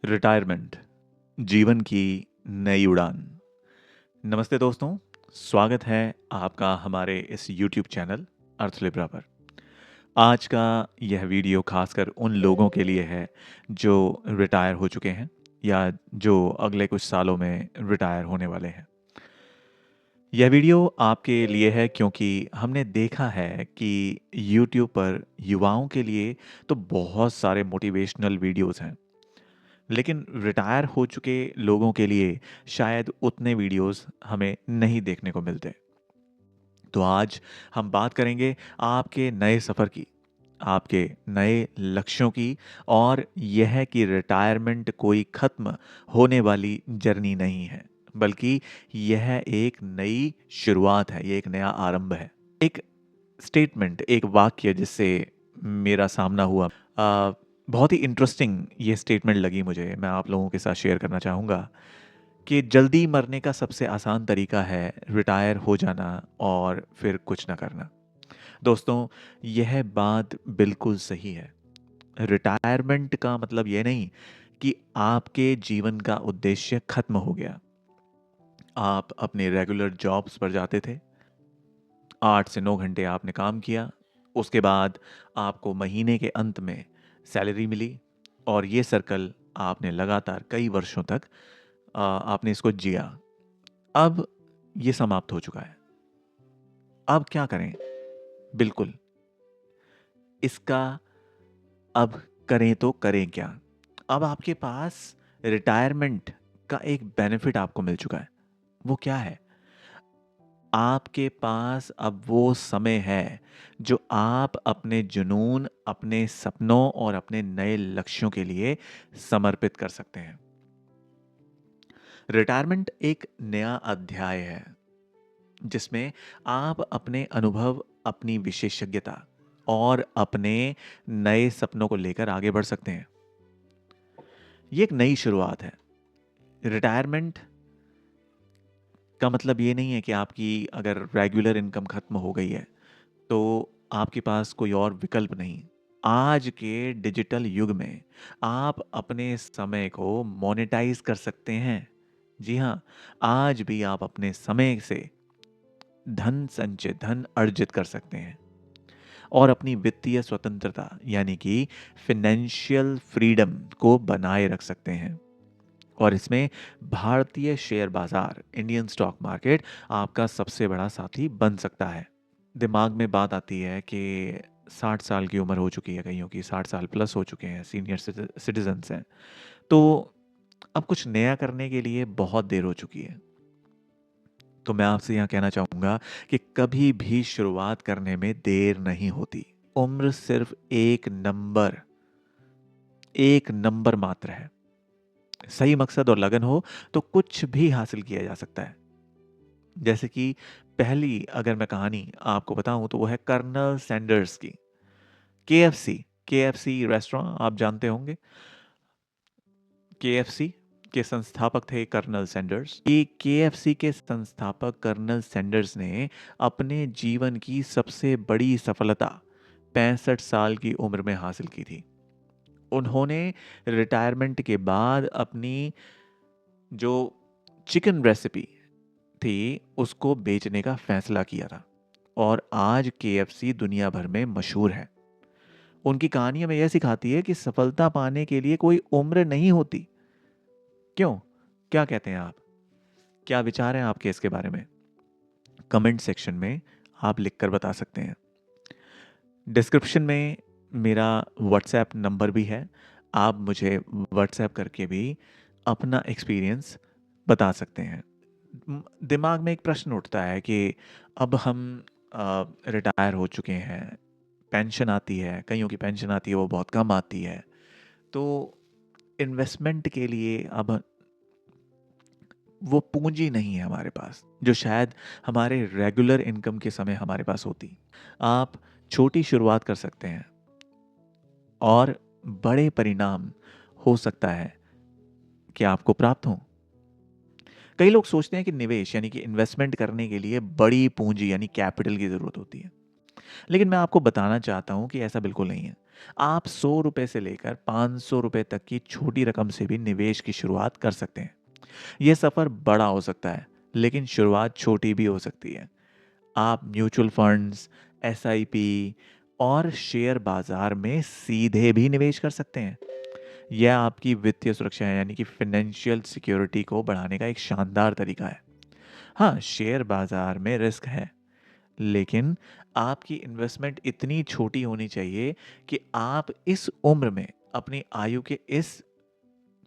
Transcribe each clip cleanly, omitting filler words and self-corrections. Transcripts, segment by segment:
Retirement जीवन की नई उड़ान। नमस्ते दोस्तों, स्वागत है आपका हमारे इस यूट्यूब चैनल अर्थ लिब्रा पर। आज का यह वीडियो खासकर उन लोगों के लिए है जो रिटायर हो चुके हैं या जो अगले कुछ सालों में रिटायर होने वाले हैं। यह वीडियो आपके लिए है क्योंकि हमने देखा है कि यूट्यूब पर युवाओं के लिए तो बहुत सारे मोटिवेशनल वीडियोस हैं, लेकिन रिटायर हो चुके लोगों के लिए शायद उतने वीडियोस हमें नहीं देखने को मिलते। तो आज हम बात करेंगे आपके नए सफ़र की, आपके नए लक्ष्यों की और यह कि रिटायरमेंट कोई ख़त्म होने वाली जर्नी नहीं है, बल्कि यह एक नई शुरुआत है, ये एक नया आरंभ है। एक स्टेटमेंट, एक वाक्य जिससे मेरा सामना हुआ, बहुत ही इंटरेस्टिंग ये स्टेटमेंट लगी मुझे, मैं आप लोगों के साथ शेयर करना चाहूँगा कि जल्दी मरने का सबसे आसान तरीका है रिटायर हो जाना और फिर कुछ ना करना। दोस्तों, यह बात बिल्कुल सही है। रिटायरमेंट का मतलब ये नहीं कि आपके जीवन का उद्देश्य खत्म हो गया। आप अपने रेगुलर जॉब्स पर जाते थे, 8 से 9 घंटे आपने काम किया, उसके बाद आपको महीने के अंत में सैलरी मिली और ये सर्कल आपने लगातार कई वर्षों तक आपने इसको जिया। अब ये समाप्त हो चुका है। अब क्या करें? बिल्कुल, इसका अब करें तो करें क्या? अब आपके पास रिटायरमेंट का एक बेनिफिट आपको मिल चुका है। वो क्या है? आपके पास अब वो समय है जो आप अपने जुनून, अपने सपनों और अपने नए लक्ष्यों के लिए समर्पित कर सकते हैं। रिटायरमेंट एक नया अध्याय है जिसमें आप अपने अनुभव, अपनी विशेषज्ञता और अपने नए सपनों को लेकर आगे बढ़ सकते हैं। ये एक नई शुरुआत है। रिटायरमेंट का मतलब ये नहीं है कि आपकी अगर रेगुलर इनकम खत्म हो गई है तो आपके पास कोई और विकल्प नहीं। आज के डिजिटल युग में आप अपने समय को मोनेटाइज कर सकते हैं। जी हाँ, आज भी आप अपने समय से धन अर्जित कर सकते हैं और अपनी वित्तीय स्वतंत्रता यानी कि फिनेंशियल फ्रीडम को बनाए रख सकते हैं। और इसमें भारतीय शेयर बाजार, इंडियन स्टॉक मार्केट आपका सबसे बड़ा साथी बन सकता है। दिमाग में बात आती है कि 60 साल की उम्र हो चुकी है, कईयों की 60 साल प्लस हो चुके हैं, सीनियर सिटीजन्स हैं, तो अब कुछ नया करने के लिए बहुत देर हो चुकी है। तो मैं आपसे यहाँ कहना चाहूँगा कि कभी भी शुरुआत करने में देर नहीं होती। उम्र सिर्फ एक नंबर मात्र है। सही मकसद और लगन हो तो कुछ भी हासिल किया जा सकता है। जैसे कि पहली अगर मैं कहानी आपको बताऊं तो वो है कर्नल सैंडर्स की। केएफसी, केएफसी रेस्टोरेंट आप जानते होंगे। केएफसी के संस्थापक थे कर्नल सैंडर्स। ये केएफसी के संस्थापक कर्नल सैंडर्स ने अपने जीवन की सबसे बड़ी सफलता 65 साल की उम्र में हासिल की थी। उन्होंने रिटायरमेंट के बाद अपनी जो चिकन रेसिपी थी उसको बेचने का फैसला किया था और आज केएफसी दुनिया भर में मशहूर है। उनकी कहानी हमें यह सिखाती है कि सफलता पाने के लिए कोई उम्र नहीं होती। क्यों? क्या कहते हैं आप? क्या विचार हैं आपके इसके बारे में? कमेंट सेक्शन में आप लिखकर बता सकते हैं। डिस्क्रिप्शन में मेरा व्हाट्सएप नंबर भी है। आप मुझे व्हाट्सएप करके भी अपना एक्सपीरियंस बता सकते हैं। दिमाग में एक प्रश्न उठता है कि अब हम रिटायर हो चुके हैं, पेंशन आती है, कईयों की पेंशन आती है वो बहुत कम आती है, तो इन्वेस्टमेंट के लिए अब वो पूंजी नहीं है हमारे पास जो शायद हमारे रेगुलर इनकम के समय हमारे पास होती। आप छोटी शुरुआत कर सकते हैं और बड़े परिणाम हो सकता है कि आपको प्राप्त हों। कई लोग सोचते हैं कि निवेश यानी कि इन्वेस्टमेंट करने के लिए बड़ी पूंजी यानी कैपिटल की जरूरत होती है, लेकिन मैं आपको बताना चाहता हूँ कि ऐसा बिल्कुल नहीं है। आप ₹100 से लेकर ₹500 तक की छोटी रकम से भी निवेश की शुरुआत कर सकते हैं। ये सफ़र बड़ा हो सकता है, लेकिन शुरुआत छोटी भी हो सकती है। आप म्यूचुअल फंड्स, एसआईपी और शेयर बाज़ार में सीधे भी निवेश कर सकते हैं। यह आपकी वित्तीय सुरक्षा है, यानी कि फ़ाइनेंशियल सिक्योरिटी को बढ़ाने का एक शानदार तरीका है। हाँ, शेयर बाज़ार में रिस्क है, लेकिन आपकी इन्वेस्टमेंट इतनी छोटी होनी चाहिए कि आप इस उम्र में अपनी आयु के इस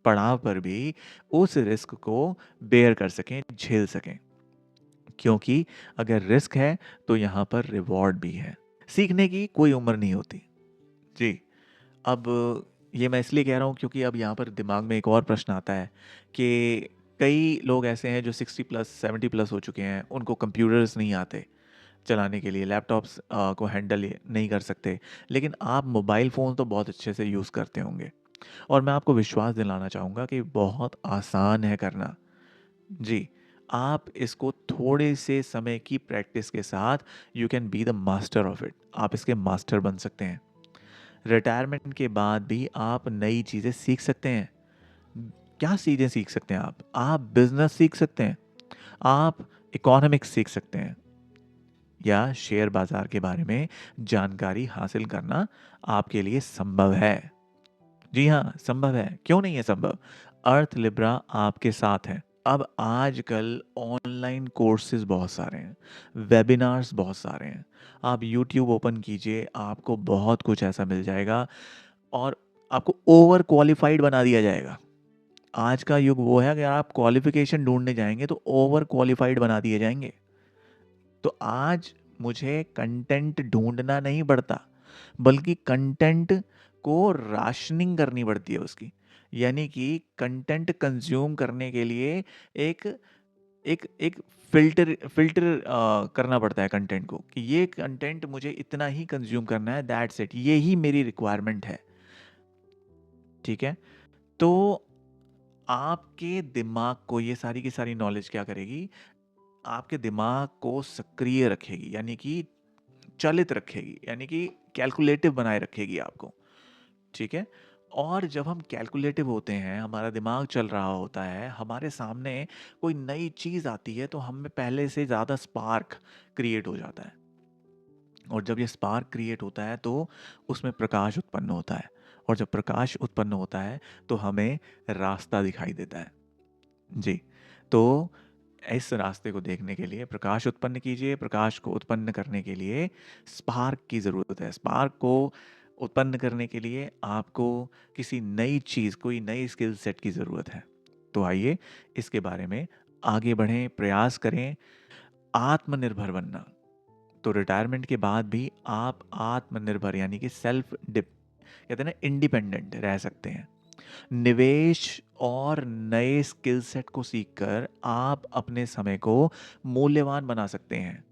पड़ाव पर भी उस रिस्क को बेयर कर सकें, झेल सकें। क्योंकि अगर रिस्क है, तो यहाँ पर रिवॉर्ड भी है। सीखने की कोई उम्र नहीं होती। जी, अब ये मैं इसलिए कह रहा हूँ क्योंकि अब यहाँ पर दिमाग में एक और प्रश्न आता है कि कई लोग ऐसे हैं जो 60 प्लस, 70 प्लस हो चुके हैं, उनको कंप्यूटर्स नहीं आते चलाने के लिए, लैपटॉप्स को हैंडल ये नहीं कर सकते। लेकिन आप मोबाइल फ़ोन तो बहुत अच्छे से यूज़ करते होंगे और मैं आपको विश्वास दिलाना चाहूँगा कि बहुत आसान है करना। जी, आप इसको थोड़े से समय की प्रैक्टिस के साथ you can be the master of it. आप इसके मास्टर बन सकते हैं। रिटायरमेंट के बाद भी आप नई चीज़ें सीख सकते हैं। क्या चीज़ें सीख सकते हैं आप? आप बिज़नेस सीख सकते हैं, आप इकोनॉमिक्स सीख सकते हैं या शेयर बाज़ार के बारे में जानकारी हासिल करना आपके लिए संभव है। जी हाँ, संभव है। क्यों नहीं है संभव? अर्थ लिब्रा आपके साथ है। अब आजकल ऑनलाइन कोर्सेज़ बहुत सारे हैं, वेबिनार्स बहुत सारे हैं। आप यूट्यूब ओपन कीजिए, आपको बहुत कुछ ऐसा मिल जाएगा और आपको ओवर क्वालिफ़ाइड बना दिया जाएगा। आज का युग वो है, अगर आप क्वालिफ़िकेशन ढूँढने जाएँगे तो ओवर क्वालिफ़ाइड बना दिए जाएँगे। तो आज मुझे कंटेंट ढूँढना नहीं पड़ता, बल्कि कंटेंट को राशनिंग करनी पड़ती है उसकी। यानी कि कंटेंट कंज़्यूम करने के लिए एक एक एक फ़िल्टर करना पड़ता है कंटेंट को कि ये कंटेंट मुझे इतना ही कंज़्यूम करना है, दैट्स इट। ये ही मेरी रिक्वायरमेंट है, ठीक है? तो आपके दिमाग को ये सारी की सारी नॉलेज क्या करेगी? आपके दिमाग को सक्रिय रखेगी, यानी कि चालित रखेगी, यानी कि कैलकुलेटिव बनाए रखेगी आपको, ठीक है? और जब हम कैलकुलेटिव होते हैं, हमारा दिमाग चल रहा होता है, हमारे सामने कोई नई चीज़ आती है, तो हम में पहले से ज़्यादा स्पार्क क्रिएट हो जाता है और जब ये स्पार्क क्रिएट होता है, तो उसमें प्रकाश उत्पन्न होता है और जब प्रकाश उत्पन्न होता है, तो हमें रास्ता दिखाई देता है। जी, तो इस रास्ते को देखने के लिए प्रकाश उत्पन्न कीजिए। प्रकाश को उत्पन्न करने के लिए स्पार्क की ज़रूरत है। स्पार्क को उत्पन्न करने के लिए आपको किसी नई चीज़, कोई नई स्किल सेट की ज़रूरत है। तो आइए इसके बारे में आगे बढ़ें, प्रयास करें, आत्मनिर्भर बनना। तो रिटायरमेंट के बाद भी आप आत्मनिर्भर, यानी कि सेल्फ डिप कहते हैं ना, इंडिपेंडेंट रह सकते हैं। निवेश और नए स्किल सेट को सीखकर आप अपने समय को मूल्यवान बना सकते हैं।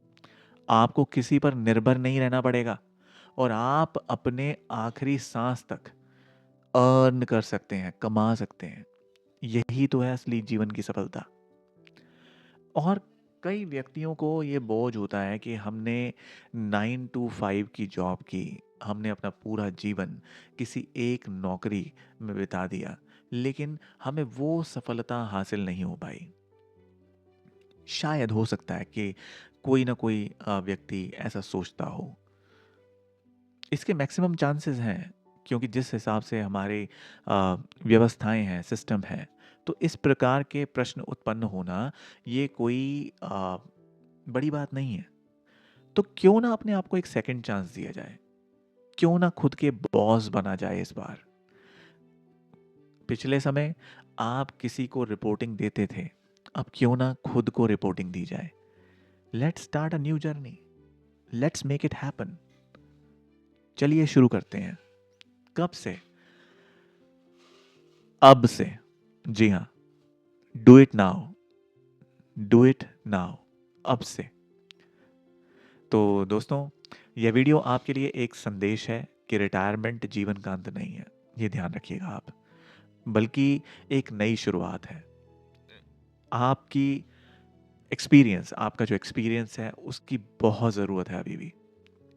आपको किसी पर निर्भर नहीं रहना पड़ेगा और आप अपने आखिरी सांस तक अर्न कर सकते हैं, कमा सकते हैं। यही तो है असली जीवन की सफलता। और कई व्यक्तियों को ये बोझ होता है कि हमने 9 टू 5 की जॉब की, हमने अपना पूरा जीवन किसी एक नौकरी में बिता दिया, लेकिन हमें वो सफलता हासिल नहीं हो पाई। शायद हो सकता है कि कोई ना कोई व्यक्ति ऐसा सोचता हो। इसके मैक्सिमम चांसेस हैं, क्योंकि जिस हिसाब से हमारे व्यवस्थाएं हैं, सिस्टम है, तो इस प्रकार के प्रश्न उत्पन्न होना ये कोई बड़ी बात नहीं है। तो क्यों ना अपने आप को एक सेकंड चांस दिया जाए? क्यों ना खुद के बॉस बना जाए इस बार? पिछले समय आप किसी को रिपोर्टिंग देते थे, अब क्यों ना खुद को रिपोर्टिंग दी जाए? Let's start a new journey, let's make it happen. चलिए शुरू करते हैं। कब से? अब से। जी हाँ, do it now, do it now, अब से। तो दोस्तों, यह वीडियो आपके लिए एक संदेश है कि रिटायरमेंट जीवन का अंत नहीं है, ये ध्यान रखिएगा आप, बल्कि एक नई शुरुआत है। आपका जो एक्सपीरियंस है, उसकी बहुत ज़रूरत है अभी भी।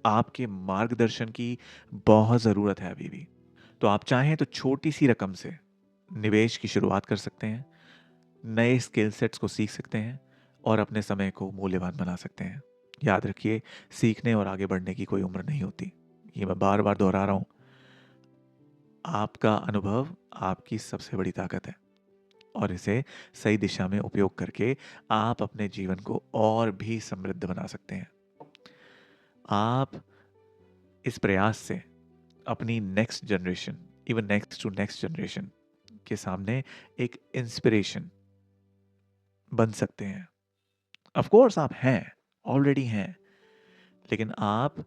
आपके मार्गदर्शन की बहुत ज़रूरत है अभी भी। तो आप चाहें तो छोटी सी रकम से निवेश की शुरुआत कर सकते हैं, नए स्किल सेट्स को सीख सकते हैं और अपने समय को मूल्यवान बना सकते हैं। याद रखिए, सीखने और आगे बढ़ने की कोई उम्र नहीं होती। ये मैं बार बार दोहरा रहा हूँ। आपका अनुभव आपकी सबसे बड़ी ताकत है और इसे सही दिशा में उपयोग करके आप अपने जीवन को और भी समृद्ध बना सकते हैं। आप इस प्रयास से अपनी next generation, even next to next generation के सामने एक इंस्पिरेशन बन सकते हैं। ऑफ कोर्स आप हैं, ऑलरेडी हैं, लेकिन आप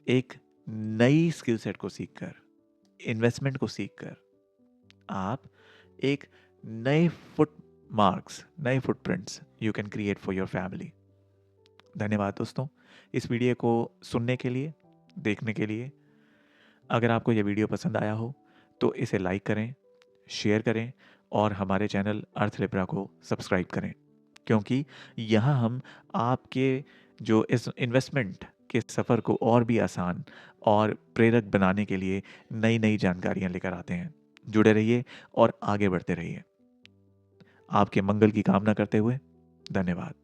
एक नई स्किल सेट को सीखकर, इन्वेस्टमेंट को सीखकर आप एक नए फुट मार्क्स, नए footprints you can create for your family. धन्यवाद दोस्तों, इस वीडियो को सुनने के लिए, देखने के लिए। अगर आपको यह वीडियो पसंद आया हो तो इसे लाइक करें, शेयर करें और हमारे चैनल अर्थ लिब्रा को सब्सक्राइब करें, क्योंकि यहाँ हम आपके जो इस इन्वेस्टमेंट के सफ़र को और भी आसान और प्रेरक बनाने के लिए नई नई जानकारियाँ लेकर आते हैं। जुड़े रहिए और आगे बढ़ते रहिए। आपके मंगल की कामना करते हुए धन्यवाद।